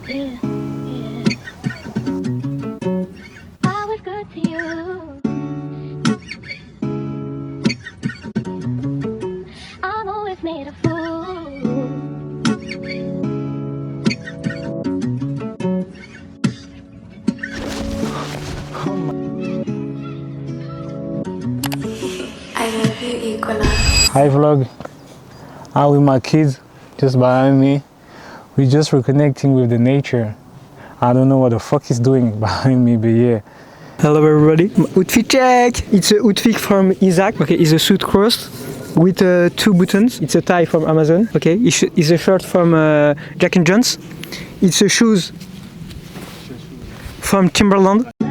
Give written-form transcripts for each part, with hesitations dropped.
yeah, yeah. I was good to you. I'm always made a fool. I love you, Equinox. Hi vlog, I'm with my kids just behind me. We're just reconnecting with the nature. I don't know what the fuck is doing behind me, but yeah. Hello everybody. Outfit check! It's a outfit from Isaac. Okay, it's a suit crossed with 2 buttons. It's a tie from Amazon. Okay, it's a shirt from Jack and Jones. It's a shoes from Timberland. Yeah,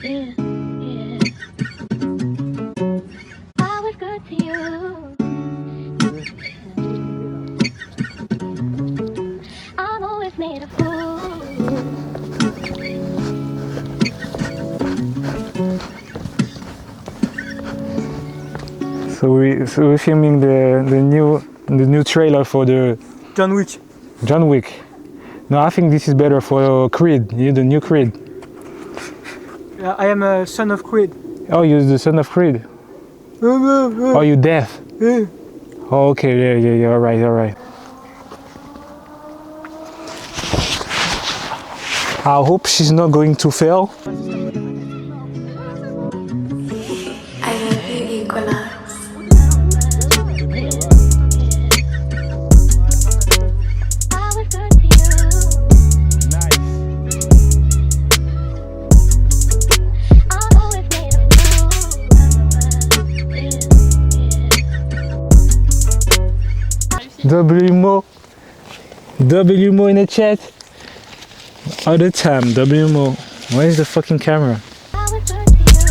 yeah. I was good to you. I'm always made a fool. So we're filming the new trailer for the John Wick. John Wick. No, I think this is better for Creed. The new Creed. I am a son of Creed. Oh, you're the son of Creed. Oh, you deaf. Oh, okay, yeah. All right. I hope she's not going to fail. I love you, Equinox. I was good to you. I'm always made a fool. Yeah, WMO in the chat. All the time, WMO. Where's the fucking camera? I was good to you.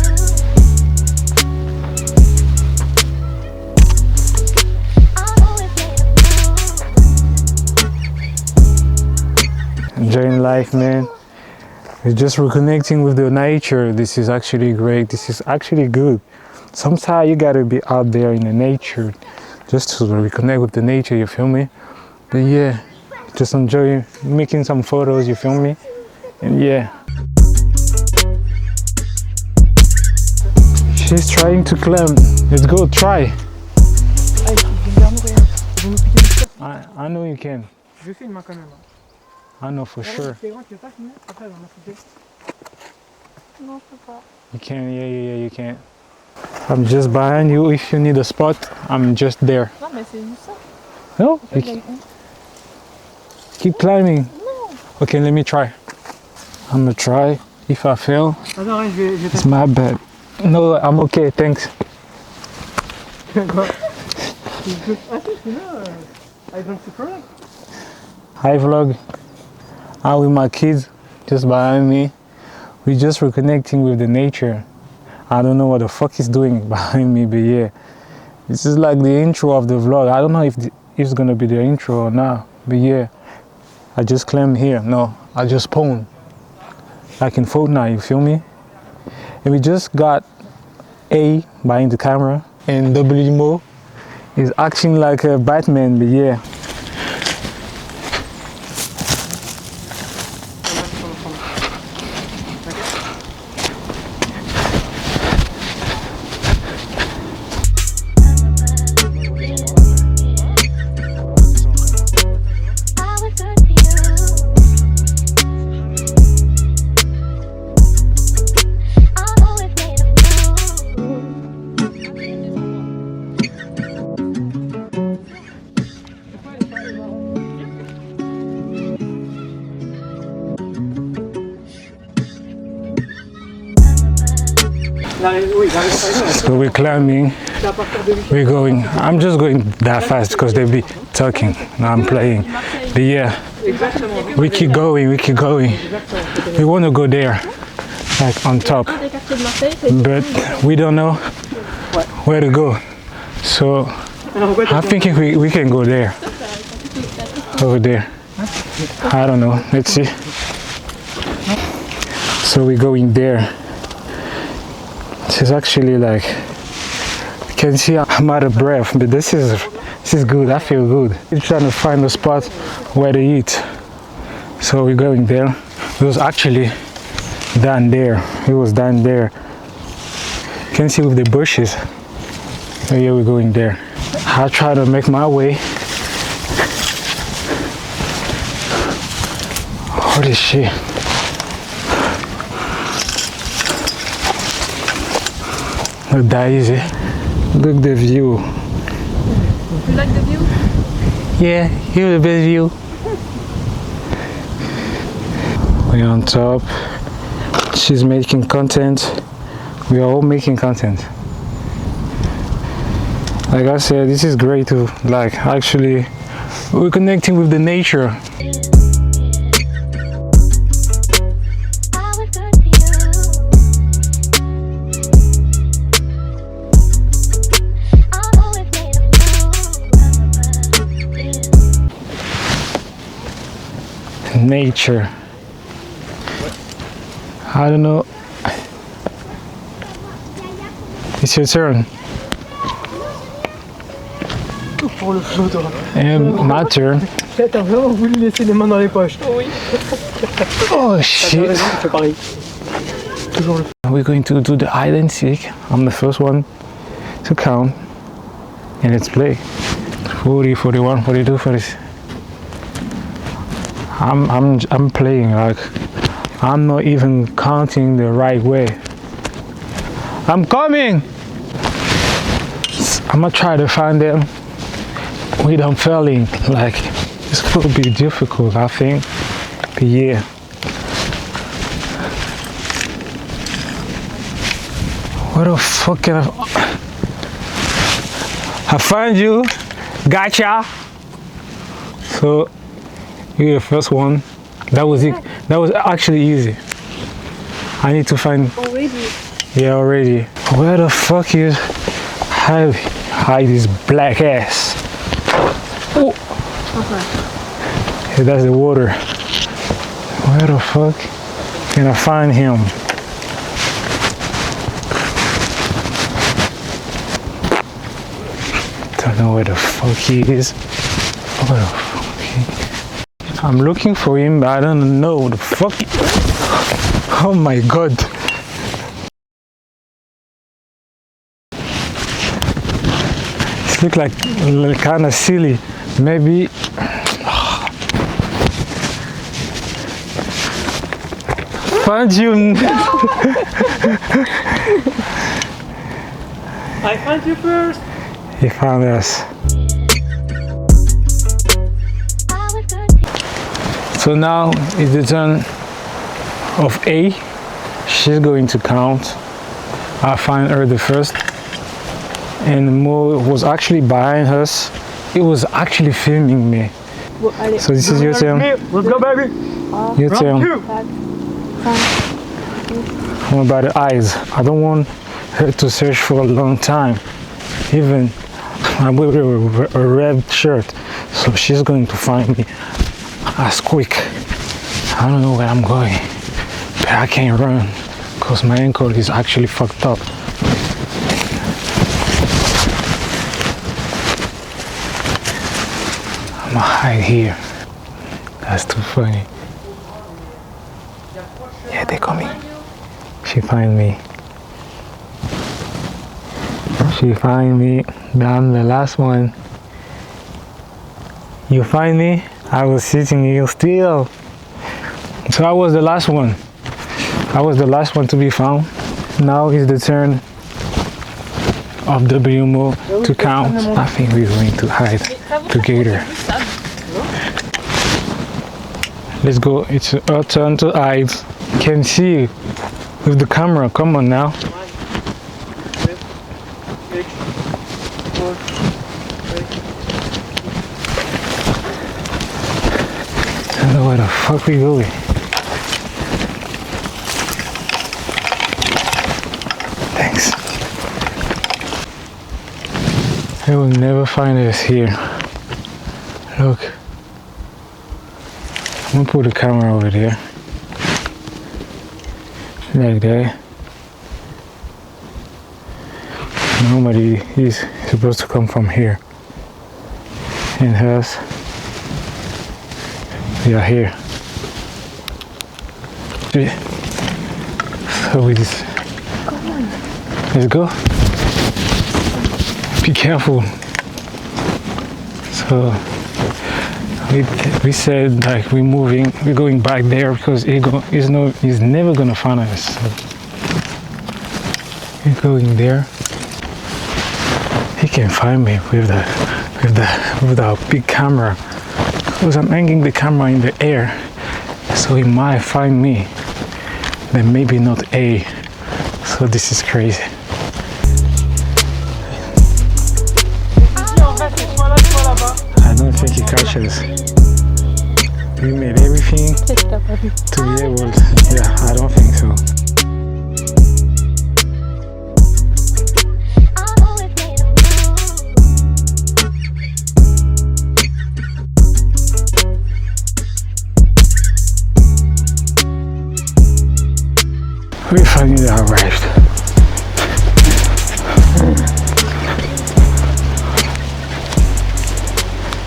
I'm always made a fool. Enjoying life, man. We're just reconnecting with the nature. This is actually great. This is actually good. Sometimes you gotta be out there in the nature just to reconnect with the nature, you feel me? But yeah, just enjoy making some photos, you feel me? And yeah. She's trying to climb. Let's go, try. I know you can. Je filme quand même. I know for sure. Non, je peux pas. You can, yeah, you can. I'm just behind you. If you need a spot, I'm just there. Non, mais c'est juste ça. No? Keep climbing. Okay, let me try. I'm gonna try. If I fail, it's my bad. No, I'm okay, thanks. Hi vlog. I'm with my kids just behind me. We're just reconnecting with the nature. I don't know what the fuck is doing behind me, but yeah. This is like the intro of the vlog. I don't know if it's gonna be the intro or not, but yeah. I just climbed here. No, I just spawned. Like in Fortnite, you feel me? And we just got A behind the camera, and WMO is acting like a Batman, but yeah. I was good to you. I'm always made a fool. So we're climbing, we're going. I'm just going that fast because they'll be talking. Now I'm playing. But yeah, we keep going. We want to go there, like on top. But we don't know where to go. So I'm thinking we can go there. Over there. I don't know. Let's see. So we're going there. This is actually like, you can see I'm out of breath, but this is good. I feel good. I'm trying to find a spot where to eat. So we're going there. It was actually down there. It was down there. You can see with the bushes. So yeah, we're going there. I'll try to make my way. Holy shit. Not that easy. Look the view. You like the view? Yeah, here's the best view. We're on top. She's making content. We are all making content. Like I said, this is great to like actually we're connecting with the nature. I was good to you. I'm always made of you. Nature. I don't know. It's your turn. Pour le flow, toi. And my turn. Là, t'as vraiment voulu laisser les mains dans les poches. Oui. Oh T'as shit. raison, tu fais pareil. Toujours le We're going to do the hide and seek. I'm the first one to count. And let's play. 40, 41, 42, 46. I'm playing like I'm not even counting the right way. I'm coming! I'm gonna try to find them without failing. Like, it's gonna be difficult, I think. But yeah. What the fuck can I find you? Gotcha! So, you're the first one. That was it. That was actually easy. I need to find. Already. Yeah, already. Where the fuck is hide this black ass? Oh. Yeah, that's the water. Where the fuck can I find him? Don't know where the fuck he is. Where the fuck he... I'm looking for him, but I don't know the fuck. Oh my god. It looks like kind of silly. Maybe. Found you. I found you first. He found us. I was good to you. So now it's the turn of A. She's going to count. I find her the first. And Mo was actually behind us. It was actually filming me. So this is your turn. Let's go, baby. Your turn. What about the eyes? I don't want her to search for a long time. Even I'm wearing a red shirt, so she's going to find me as quick. I don't know where I'm going, but I can't run because my ankle is actually fucked up. I'm gonna hide here. That's too funny. Yeah, they're coming. She find me. She find me. I'm the last one. You find me? I was sitting here still. So I was the last one. I was the last one to be found. Now is the turn of WMO to count. I think we're going to hide together. Let's go. It's our turn to hide. Can see with the camera. Come on now. I don't know where the fuck we going. Thanks. They will never find us here. Look. I'm gonna put the camera over there. Like that. Nobody is supposed to come from here. And us. We are here. 3. So we just... Let's go. Be careful. So we said like we're going back there because he's never gonna find us. So we're going there. He can find me with the big camera because I'm hanging the camera in the air, so he might find me. Then maybe not A. So this is crazy. I don't think he catches. We made everything to be able to, yeah, I don't think so. I'm always made of you. We finally arrived.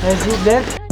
Is it dead?